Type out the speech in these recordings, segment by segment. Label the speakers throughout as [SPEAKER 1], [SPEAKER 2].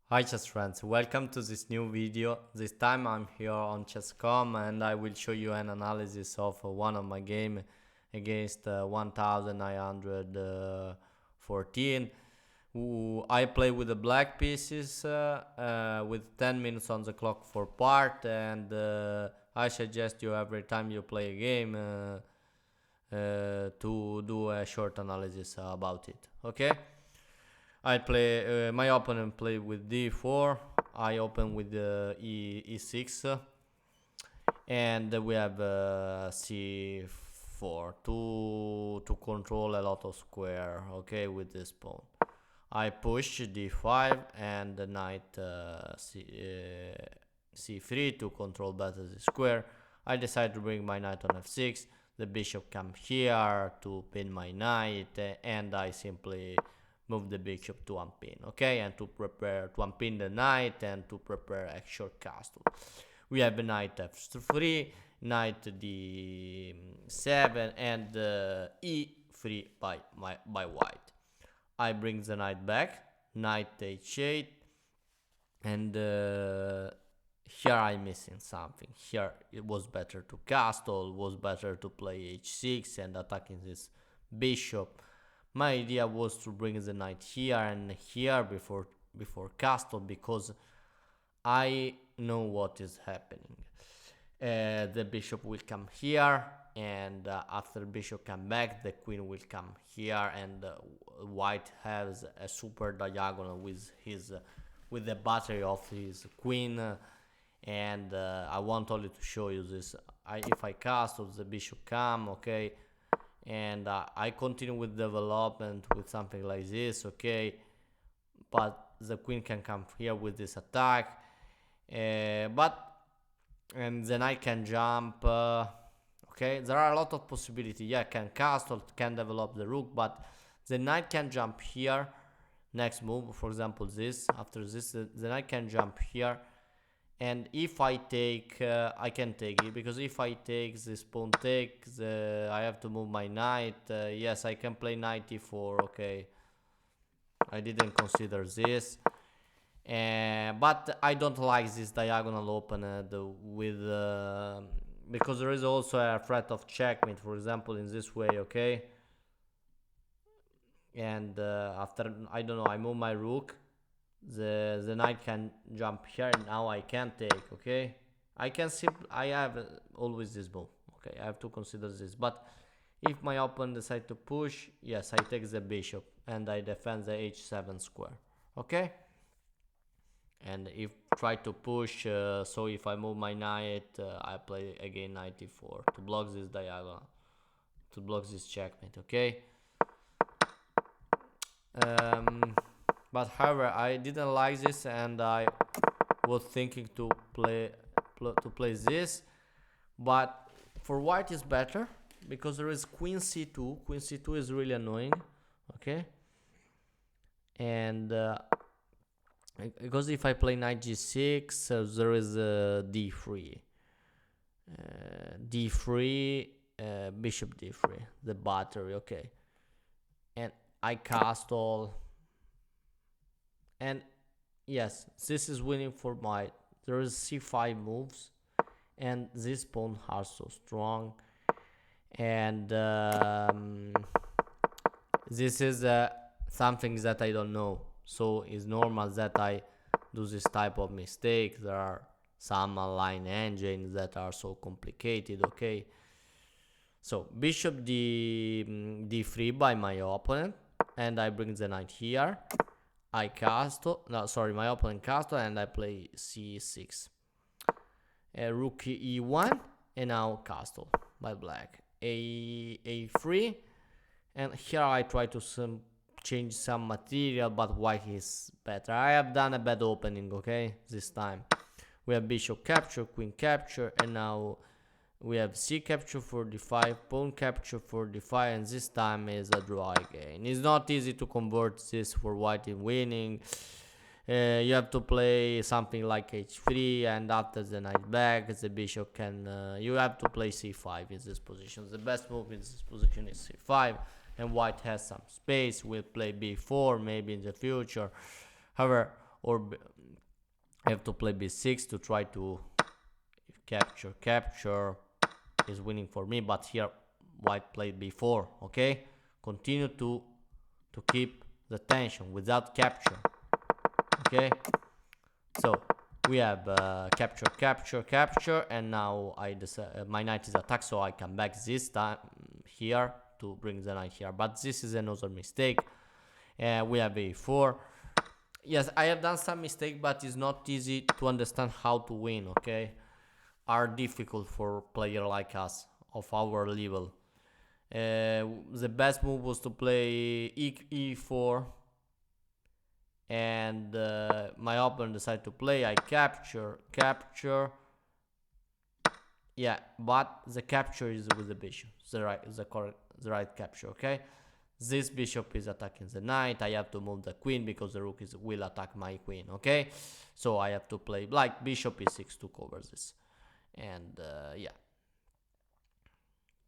[SPEAKER 1] Hi chess friends, welcome to this new video. This time I'm here on Chess.com and I will show you an analysis of one of my game against 1914. I play with the black pieces with 10 minutes on the clock for part, and I suggest you every time you play a game to do a short analysis about it. Okay? My opponent play with d4. I open with e6, and we have c4 to control a lot of square. Okay, with this pawn. I push d5 and the knight c3 to control better the square. I decide to bring my knight on f6. The bishop comes here to pin my knight, and I simply move the bishop to unpin, okay, and to prepare to unpin the knight and to prepare a short castle. We have a knight f3, knight d7, and e3 by white. I bring the knight back, knight h8, and here I'm missing something. Here it was better to castle, was better to play h6 and attacking this bishop. My idea was to bring the knight here and here before castle, because I know what is happening. The bishop will come here, and after bishop come back, the queen will come here, and white has a super diagonal with the battery of his queen. And I want only to show you this. If I castle, the bishop come, okay, and I continue with development with something like this, okay, but the queen can come here with this attack, and then I can jump, okay, there are a lot of possibilities. Yeah, can castle, can develop the rook, but the knight can jump here. Next move, for example, this, after this, the knight can jump here, and if I take, I can take it, because if I take this pawn takes, I have to move my knight. Yes, I can play knight e4, okay, I didn't consider this. But I don't like this diagonal open with because there is also a threat of checkmate, for example, in this way, okay. And after, I don't know, I move my rook, the knight can jump here, and now I can take, okay. I have always this move, okay, I have to consider this. But if my opponent decide to push, yes, I take the bishop and I defend the h7 square, okay. And if try to push, so if I move my knight, I play again knight e4 to block this diagonal, to block this checkmate, okay. But however, I didn't like this, and I was thinking to play this, but for white is better, because there is queen c2. Queen c2 is really annoying, okay. And because if I play knight g6, there is d3, d3, bishop d3, the battery, okay. And I castle, and yes, this is winning for white. There is c5 moves, and this pawn are so strong, and this is something that I don't know, so it's normal that I do this type of mistake. There are some online engines that are so complicated, okay. So bishop d3 by my opponent, and I bring the knight here. I castle, no, sorry, my opponent castle, and I play c6. Rook e1, and now castle by black. A3, and here I try to change some material, but white is better. I have done a bad opening, okay, this time. We have bishop capture, queen capture, and now we have c capture for d5, pawn capture for d5, and this time is a draw again. It's not easy to convert this for white in winning. You have to play something like h3, and after the knight back, the bishop can, you have to play c5 in this position. The best move in this position is c5, and white has some space. We'll play b4 maybe in the future. However, or I have to play b6 to try to capture is winning for me, but here white played b4. Okay, continue to keep the tension without capture. Okay, so we have capture, and now my knight is attacked, so I come back this time here to bring the knight here, but this is another mistake. We have a4. Yes, I have done some mistake, but it's not easy to understand how to win. Okay, are difficult for player like us of our level. The best move was to play e4, and my opponent decided to play. I capture. Yeah, but the capture is with the bishop. The right capture. Okay, this bishop is attacking the knight. I have to move the queen because the rook will attack my queen. Okay, so I have to play like bishop e6 to cover this, and yeah.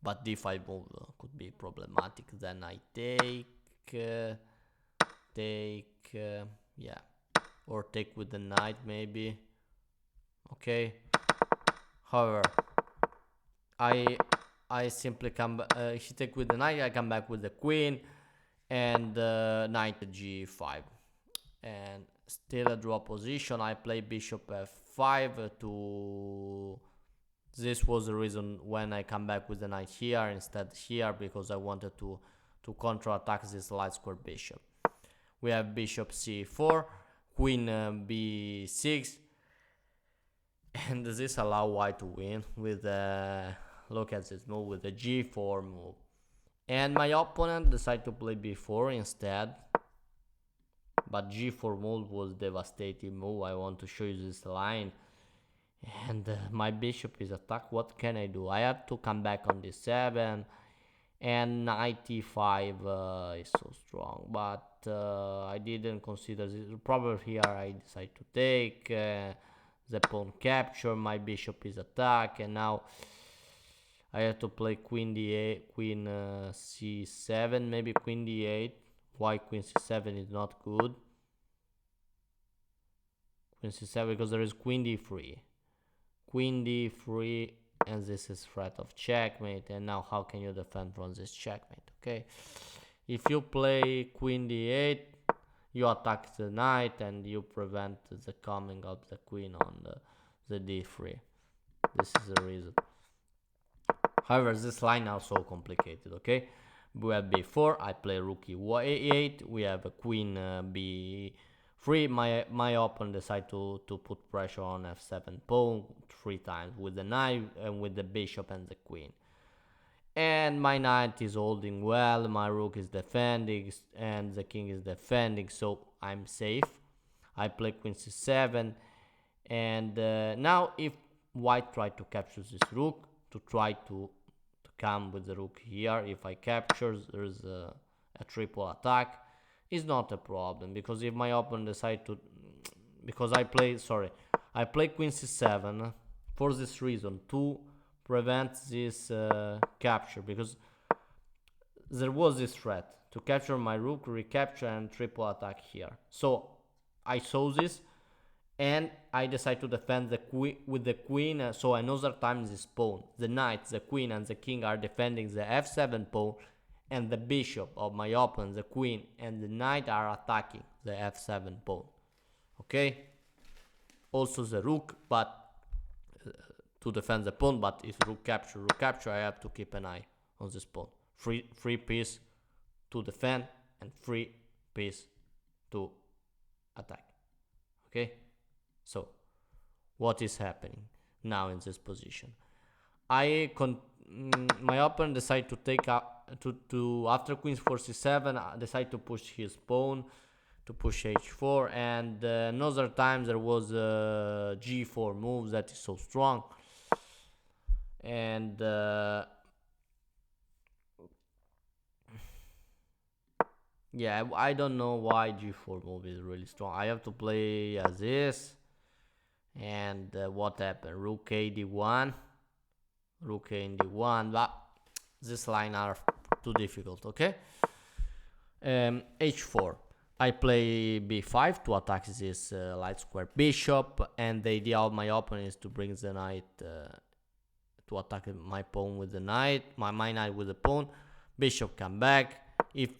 [SPEAKER 1] But d5 move could be problematic. Then I yeah, or take with the knight maybe. Okay, however, I simply come he take with the knight, I come back with the queen, and knight g5, and still a draw position. I play bishop f5 to this was the reason when I come back with the knight here instead here, because I wanted to counter-attack this light square bishop. We have bishop c4, queen b6, and this allow white to win with look at this move with the g4 move. And my opponent decided to play b4 instead, but g4 move was devastating move. I want to show you this line. And my bishop is attacked. What can I do? I have to come back on d7, and knight e5 is so strong, but I didn't consider this. Probably here I decide to take the pawn capture. My bishop is attacked, and now I have to play queen d8, queen c7, maybe queen d8. Why queen c7 is not good? Queen c7 because there is queen d3. Queen d3, and this is threat of checkmate. And now how can you defend from this checkmate? Okay, if you play queen d8, you attack the knight and you prevent the coming of the queen on the d3. This is the reason. However, this line now so complicated. Okay, we have b4, I play rook e8, we have a queen b3. My opponent decide to put pressure on f7 pawn 3 times with the knight and with the bishop and the queen. And my knight is holding well, my rook is defending, and the king is defending, so I'm safe. I play queen c7, and now if white try to capture this rook, to try to come with the rook here, if I capture, there's a triple attack. Is not a problem, because if my opponent decide to, because I play queen c7 for this reason, to prevent this capture, because there was this threat to capture my rook, recapture, and triple attack here. So I saw this, and I decide to defend the queen with the queen. So another time this pawn, the knight, the queen, and the king are defending the f7 pawn, and the bishop of my opponent, the queen, and the knight are attacking the f7 pawn. Okay, also the rook, but to defend the pawn. But if rook capture, I have to keep an eye on this pawn. Free piece to defend and free piece to attack. Okay, so what is happening now in this position? My opponent decide to take up to after queen for c7, decide to push his pawn, to push h4, and another time there was a g4 move that is so strong, and yeah, I don't know why g4 move is really strong. I have to play as this, and what happened? Rook a d1, rook a d1, but this line are too difficult. Okay, h4. I play b5 to attack this light square bishop, and the idea of my opponent is to bring the knight to attack my pawn with the knight, my knight with the pawn. Bishop come back. If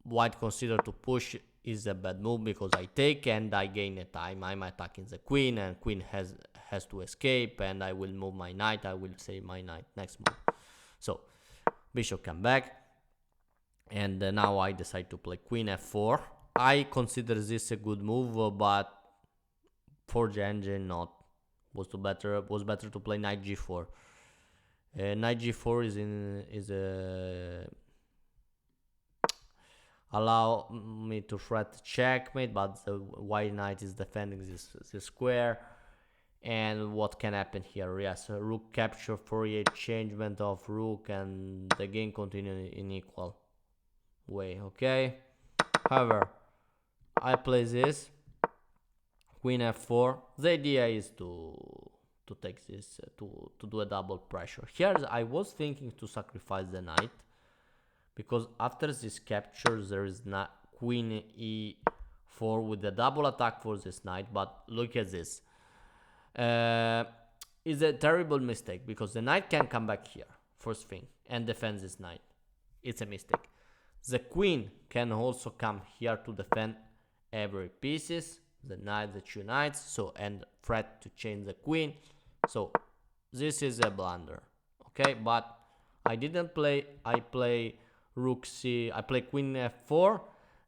[SPEAKER 1] white consider to push, is a bad move because I take and I gain a time. I'm attacking the queen, and queen has to escape, and I will move my knight. I will save my knight next move. So bishop come back, and now I decide to play queen f4. I consider this a good move, but for the engine not. Was better to play knight g4. Knight g4 is a allow me to threat checkmate, but the white knight is defending this square. And what can happen here? Yes, rook capture, Fourier changement of rook, and the game continue in equal way. Okay, however, I play this queen f4. The idea is to take this to do a double pressure. Here I was thinking to sacrifice the knight, because after this capture there is not queen e4 with the double attack for this knight. But look at this, is a terrible mistake, because the knight can come back here first thing and defend this knight. It's a mistake. The queen can also come here to defend every pieces, the knight, the two knights, so, and threat to change the queen. So this is a blunder. Okay, but I didn't play. I play rook c. I play queen f4.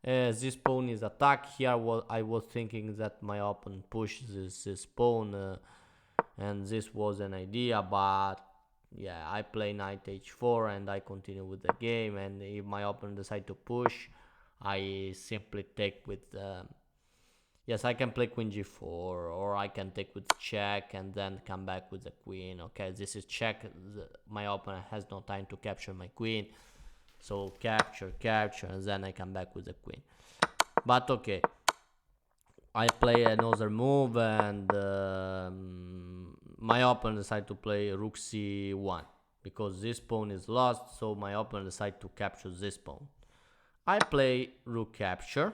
[SPEAKER 1] This pawn is attacked here. I was thinking that my opponent pushes this pawn, and this was an idea, but yeah, I play knight h4 and I continue with the game. And if my opponent decide to push, I simply take with yes, I can play queen g4, or I can take with check and then come back with the queen. Okay, this is check. My opponent has no time to capture my queen, so capture, and then I come back with the queen. But okay, I play another move, and my opponent decided to play rook c1, because this pawn is lost, so my opponent decided to capture this pawn. I play rook capture.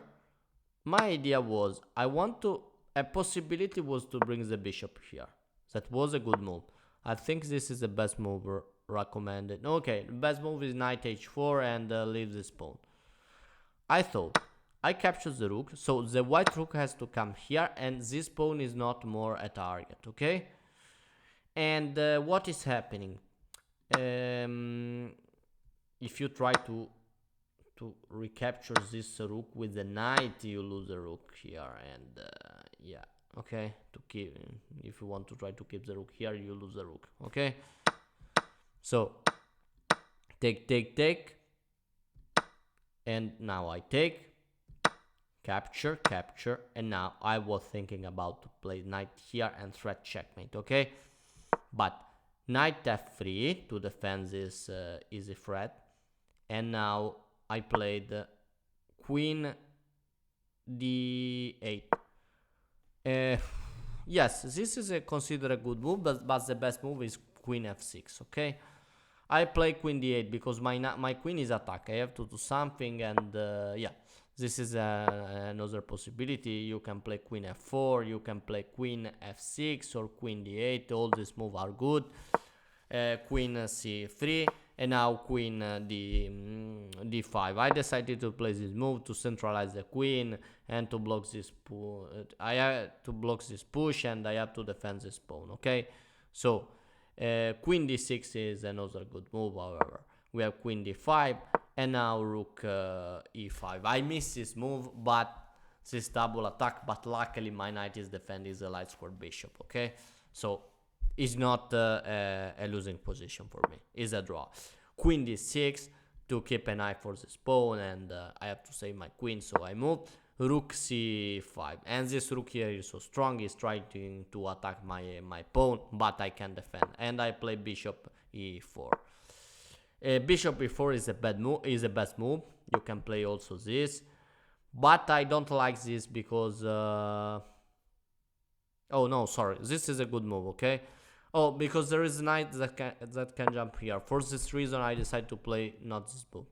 [SPEAKER 1] My idea was, a possibility was to bring the bishop here. That was a good move. I think this is the best move recommended. Okay, the best move is knight h4 and leave this pawn. I thought, I capture the rook, so the white rook has to come here, and this pawn is not more a target, okay? And what is happening? If you try to recapture this rook with the knight, you lose the rook here, and yeah, okay, to keep, if you want to try to keep the rook here, you lose the rook. Okay, so take, and now I take, capture, and now I was thinking about to play knight here and threat checkmate. Okay, but knight f3 to defend this easy threat, and now I played queen d8. Yes, this is considered a good move, but the best move is queen f6. Okay, I play queen d8 because my queen is attacked. I have to do something, and yeah, this is another possibility. You can play queen f4, you can play queen f6 or queen d8. All these moves are good. Queen c3, and now queen d5. I decided to play this move to centralize the queen and to block this I have to block this push, and I have to defend this pawn. Okay, so queen d6 is another good move. However, we have queen d5, and now rook e5. I miss this move, but this double attack, but luckily my knight is defending the light square bishop. Okay, so it's not a losing position for me. It's a draw. Queen d6 to keep an eye for this pawn, and I have to save my queen, so I move. Rook c5, and this rook here is so strong. He's trying to attack my pawn, but I can defend, and I play bishop e4. Bishop e4 is a bad move, is the best move. You can play also this, but I don't like this because oh no, sorry, this is a good move. Okay, oh, because there is a knight that can jump here. For this reason, I decided to play not this move.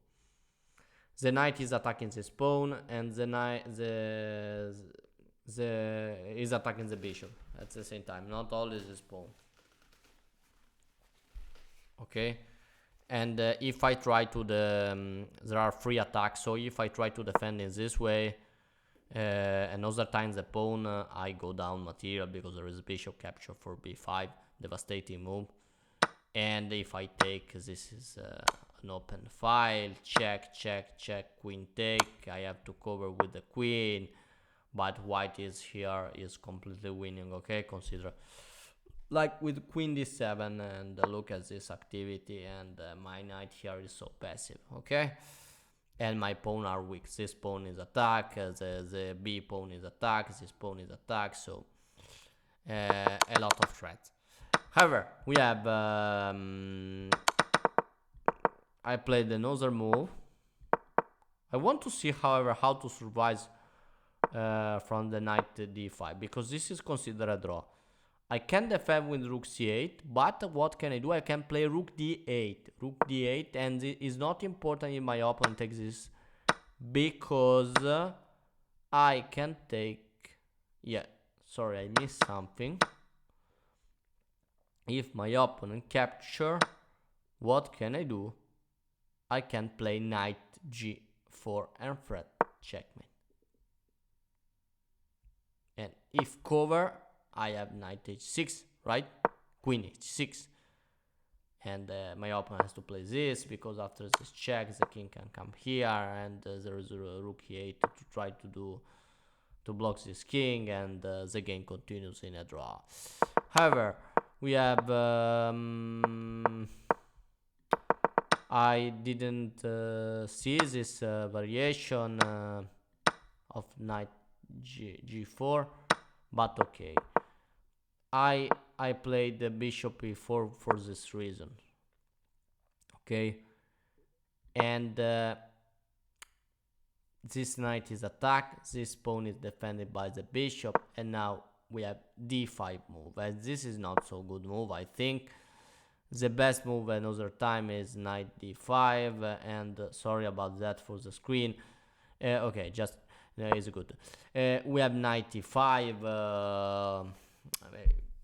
[SPEAKER 1] The knight is attacking the pawn, and the knight the is attacking the bishop at the same time, not always the pawn. Okay, and if I try to there are 3 attacks, so if I try to defend in this way, another time the pawn, I go down material because there is bishop capture for b5, devastating move. And if I take, this is an open file, check, check, check, queen take. I have to cover with the queen, but white is here, is completely winning. Okay, consider like with queen d7, and look at this activity, and my knight here is so passive. Okay, and my pawn are weak. This pawn is attack, the b pawn is attack, this pawn is attack, so a lot of threats. However, we have I played another move. I want to see, however, how to survive from the knight d5, because this is considered a draw. I can defend with rook c8, but what can I do? I can play rook d8. Rook d8, and it is not important if my opponent takes this, because I can take... Yeah, sorry, I missed something. If my opponent capture, what can I do? I can play knight g4 and threat checkmate. And if cover, I have knight h6, right? Queen h6. And my opponent has to play this, because after this check, the king can come here, and there is a rook e8 to try to block this king, and the game continues in a draw. However, we have I didn't see this variation of knight g4, but okay. I played the bishop e4 for this reason. Okay, and this knight is attacked, this pawn is defended by the bishop, and now we have d5 move, and this is not so good move. I think the best move another time is knight d5, and sorry about that for the screen. Okay, just it's good. We have knight d5.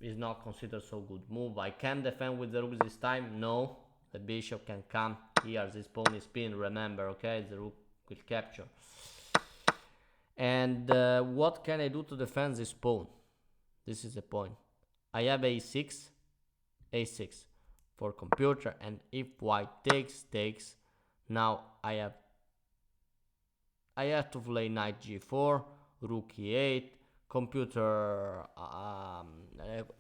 [SPEAKER 1] Is not considered so good move. I can defend with the rook this time. No, the bishop can come here. This pawn is pinned. Remember, okay, the rook will capture. And what can I do to defend this pawn? This is the point. I have a6, a6 for computer, and if white takes, now I have to play knight g4, rook e8, computer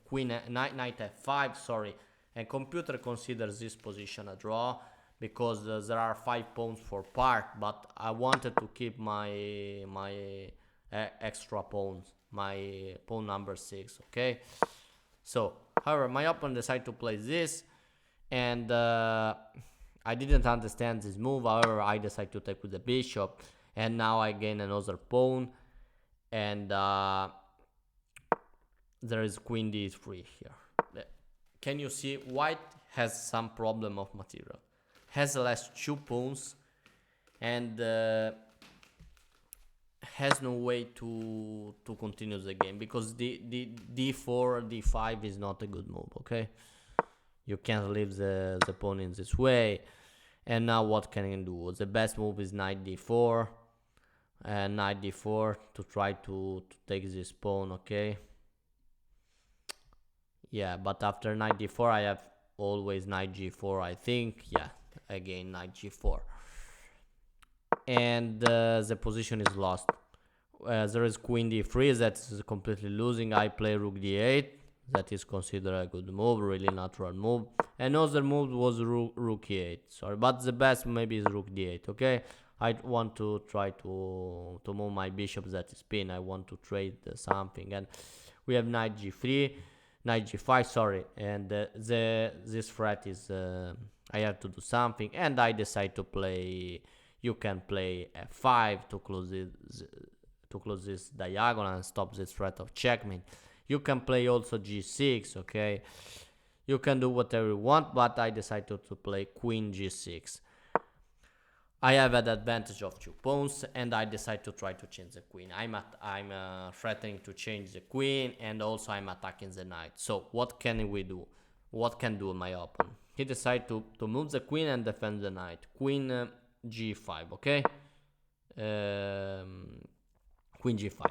[SPEAKER 1] queen knight f5, sorry, and computer considers this position a draw, because there are 5 pawns for part, but I wanted to keep my extra pawns, my pawn number 6. Okay, so however, my opponent decided to play this, and I didn't understand this move. However, I decided to take with the bishop, and now I gain another pawn, and there is queen d3 here. Can you see white has some problem of material, has the last 2 pawns, and has no way to continue the game, because the d4 d5 is not a good move. Okay, you can't leave the pawn in this way. And now what can I do? The best move is knight d4, knight d4 to try to take this pawn. Okay, yeah, but after knight d4 I have always knight g4, I think. Yeah, again knight g4, and the position is lost. There is queen d3, that is completely losing. I play rook d8, that is considered a good move, really natural move. Another move was rook e8, sorry, but the best maybe is rook d8. Okay, I want to try to move my bishop that is pinned. I want to trade something, and we have knight g3, knight g5, sorry, and this threat is I have to do something, and I decide to play. You can play f5 to close this diagonal and stop this threat of checkmate. You can play also g6. Okay, you can do whatever you want, but I decided to play queen g6. I have an advantage of 2 pawns, and I decide to try to change the queen. I'm threatening to change the queen, and also I'm attacking the knight. So what can we do? What can do my opponent? He decide to move the queen and defend the knight. Queen g5, okay? Queen g5.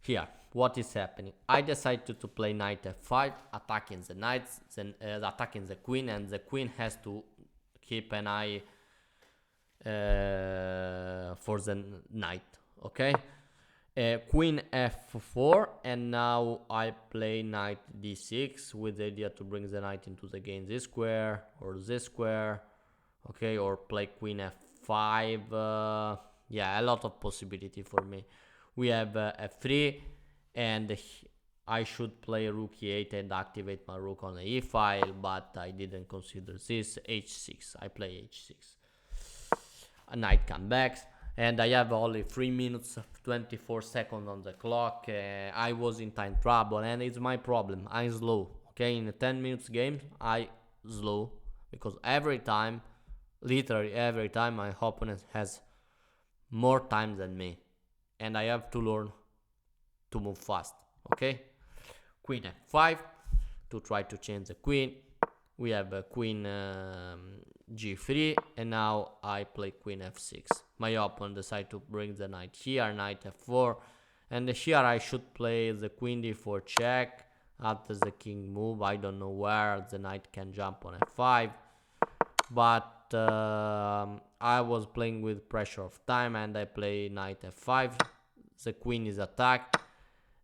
[SPEAKER 1] Here, what is happening? I decided to play knight f5, attacking the knight, then attacking the queen, and the queen has to keep an eye for the knight, okay? Queen f4, and now I play knight d6 with the idea to bring the knight into the game this square or this square, okay? Or play queen f5. Yeah, a lot of possibility for me. We have f3, and I should play rook e8 and activate my rook on the e file, but I didn't consider this. h6, I play h6. A knight comes back, and I have only 3 minutes 24 seconds on the clock. I was in time trouble, and it's my problem. I'm slow, okay? In a 10 minutes game, I slow, because every time, literally every time, my opponent has more time than me, and I have to learn to move fast, okay? Queen f5 to try to change the queen. We have queen g3, and now I play queen f6. My opponent decided to bring the knight here, knight f4, and here I should play the queen d4 check after the king move. I don't know where the knight can jump on f5, but I was playing with pressure of time, and I play knight f5. The queen is attacked,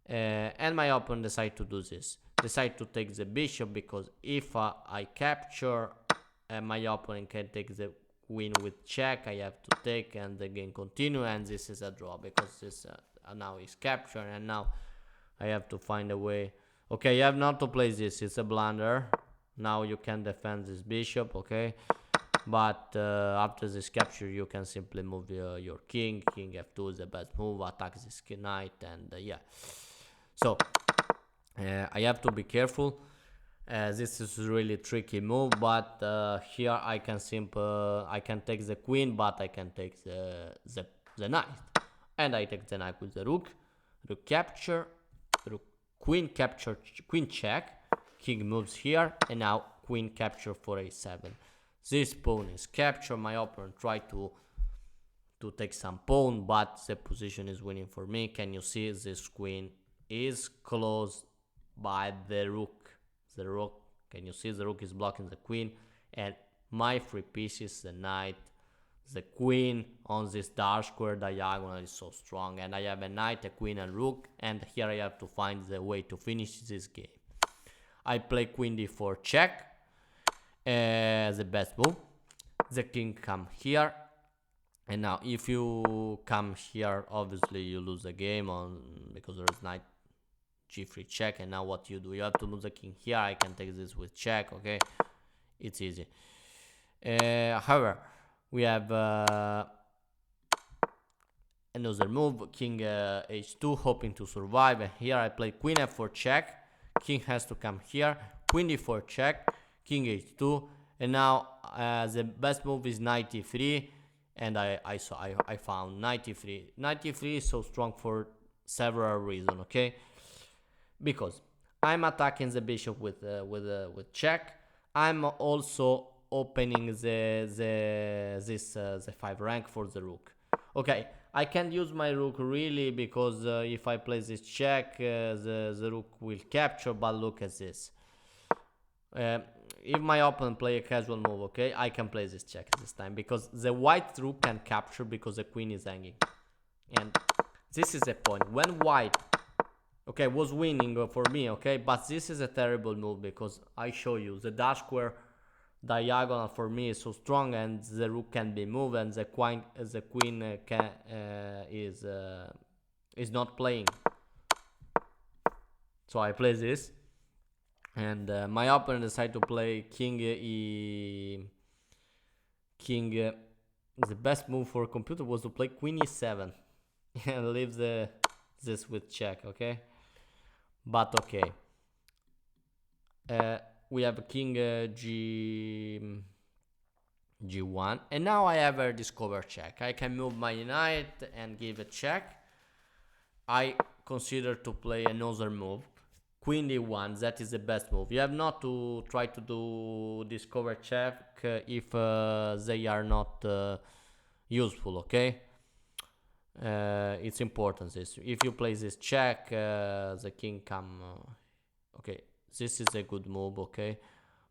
[SPEAKER 1] and my opponent decided to do this. Decide to take the bishop, because if I capture, my opponent can take the queen with check. I have to take, and the game continue, and this is a draw, because this now is captured, and now I have to find a way. Okay, you have not to play this, it's a blunder. Now you can defend this bishop, okay? But after this capture, you can simply move your king. King f2 is the best move, attack this knight, and yeah. So I have to be careful. This is really tricky move, but here I can take the queen, but I can take the knight, and I take the knight with the rook capture, rook queen capture, queen check, king moves here, and now queen capture for a7. This pawn is captured. My opponent tried to take some pawn, but the position is winning for me. Can you see this queen is close by the rook? The rook, can you see the rook is blocking the queen, and my three pieces, the knight, the queen on this dark square diagonal is so strong, and I have a knight, a queen, and rook, and here I have to find the way to finish this game. I play queen d4 check, the best move. The king come here, and now if you come here, obviously you lose the game because there is knight g3 check, and now what you do, you have to move the king here. I can take this with check, okay? It's easy. However, we have another move, king h2, hoping to survive, and here I play queen f4 check. King has to come here, queen d4 check, king h2, and now the best move is knight e3, and I found knight e3. Knight e3 is so strong for several reasons, okay? Because I'm attacking the bishop with check. I'm also opening the 5 rank for the rook. Okay, I can't use my rook really, because if I play this check, the rook will capture. But look at this. If my opponent play a casual move, okay, I can play this check this time, because the white rook can capture because the queen is hanging. And this is the point. When white, okay, was winning for me, okay, but this is a terrible move, because I show you the dash square diagonal for me is so strong, and the rook can be moved, and the queen is not playing. So I play this, and my opponent decided to play the best move for a computer was to play queen e7 and leave this with check, okay? But okay, we have king g1, and now I have a discover check. I can move my knight and give a check. I consider to play another move, queen d1. That is the best move. You have not to try to do discover check if they are not useful, okay? It's important this. If you play this check, the king come. Okay, this is a good move, okay?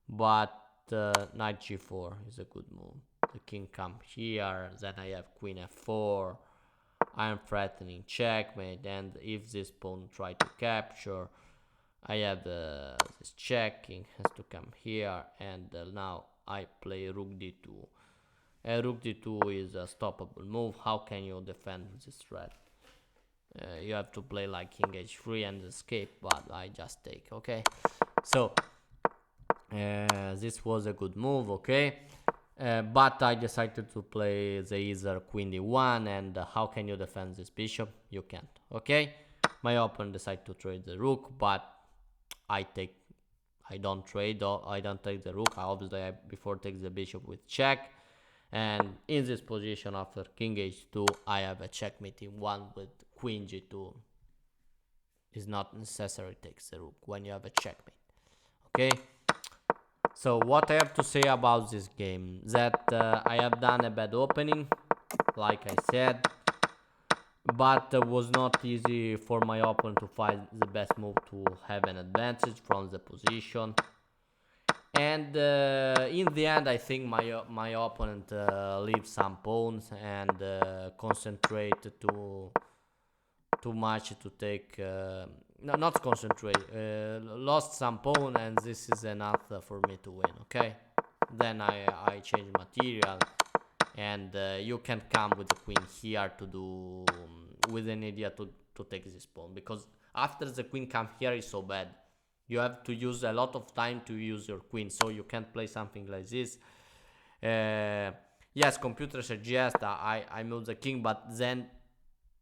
[SPEAKER 1] But knight g4 is a good move. The king come here, then I have queen f4. I am threatening checkmate, and if this pawn try to capture, I have this check. King has to come here, and now I play rook d2. Rook d2 is a stoppable move. How can you defend this threat? You have to play like king h3 and escape, but I just take, okay? So this was a good move, okay? But I decided to play the either queen d1, and how can you defend this bishop? You can't, okay? My opponent decided to trade the rook, but I don't trade, or I don't take the rook. Obviously I before take the bishop with check, and in this position after king h2 I have a checkmate in one with queen g2. It's not necessary to take the rook when you have a checkmate, okay? So what I have to say about this game, that I have done a bad opening, like I said, but it was not easy for my opponent to find the best move to have an advantage from the position. And in the end, I think my opponent leaves some pawns and concentrate too much to take. No, not concentrate. Lost some pawn, and this is enough for me to win. Okay, then I change material, and you can come with the queen here to do with an idea to take this pawn, because after the queen come here is so bad. You have to use a lot of time to use your queen, so you can't play something like this. Yes, computer suggests I move the king, but then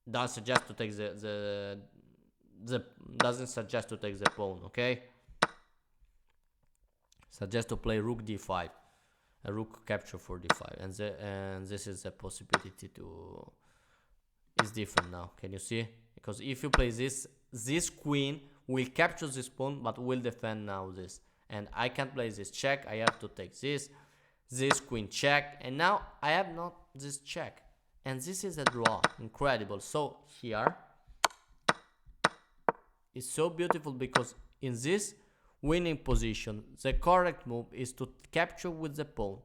[SPEAKER 1] doesn't suggest to take the doesn't suggest to take the pawn, okay? Suggest to play rook d5, a rook capture for d5, and this is a possibility to. It's different now. Can you see? Because if you play this queen will capture this pawn, but will defend now this, and I can't play this check. I have to take this queen check, and now I have not this check, and this is a draw. Incredible. So here it's so beautiful, because in this winning position the correct move is to capture with the pawn,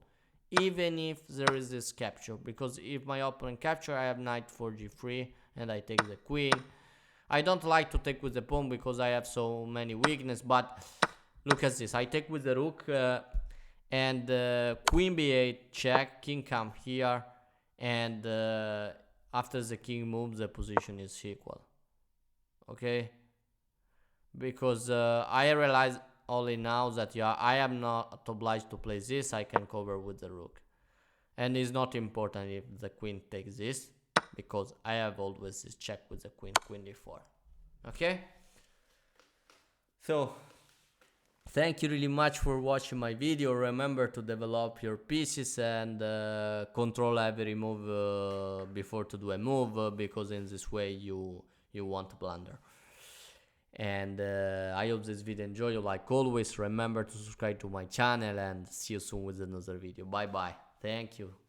[SPEAKER 1] even if there is this capture, because if my opponent capture, I have knight for g3 and I take the queen. I don't like to take with the pawn because I have so many weaknesses, but look at this. I take with the rook and queen b8 check, king come here, and after the king moves the position is equal, okay? Because I realize only now that I am not obliged to play this. I can cover with the rook, and it's not important if the queen takes this, because I have always this check with the queen d4, okay? So thank you really much for watching my video. Remember to develop your pieces and control every move before to do a move, because in this way you won't blunder. And I hope this video enjoy you. Like always, remember to subscribe to my channel, and see you soon with another video. Bye bye. Thank you.